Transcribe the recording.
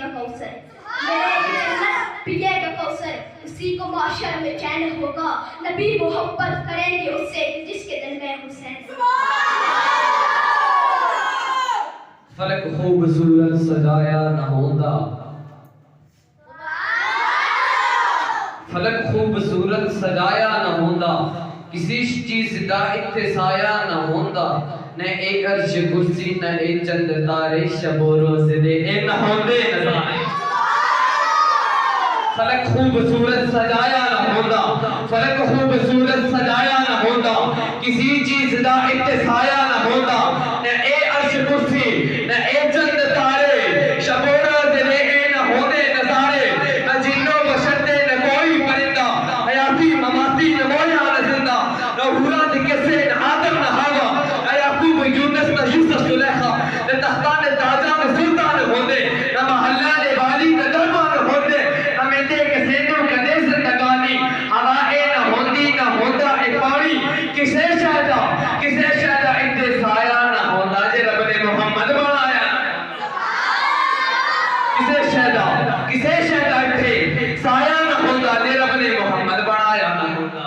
पिएगा कौसर, मिलेगी जन्नत पिएगा कौसर, उसी को माशर में चैन होगा, नबी मोहब्बत करेंगे उससे जिसके दिल में हुसैन। फलक खूबसूरत सजाया न होंदा, फलक खूबसूरत सजाया न होंदा, किसी चीज दा इत्तेसाया न होंदा, न एक अर्श कुर्सी न एक चंद तारे शबो रोज़ दे ए न होंदे नज़ारे। फलक खूबसूरत सजाया न होंदा, फलक खूबसूरत सजाया न होंदा, किसी चीज दा इत्तेसाया न होंदा, न एक अर्श कुर्सी न एक चंद तारे शबो रोज़ दे ए न होंदे नज़ारे। न जिन्नो बशर दे न कोई परिंदा, हयाती ममाती न मोया न जिंदा, न हुरा न किसे न आदम न हवा, न याकूब यूनुस न यूसुफ जुलेखा, न तख्तान ताजा न सुल्तान होंदे, न महल्ला ने वाली न दरबार होंदे, न मेते के सेंदू कदे जिंदगानी, हवा ए न होंदी न होंदा ए पानी, किसे शायदा इंतसाया न होंदा जे रब ने मोहम्मद बनाया। किसे शायदा इत्थे साया न होंदा जे रब ने मोहम्मद बनाया न होंदा।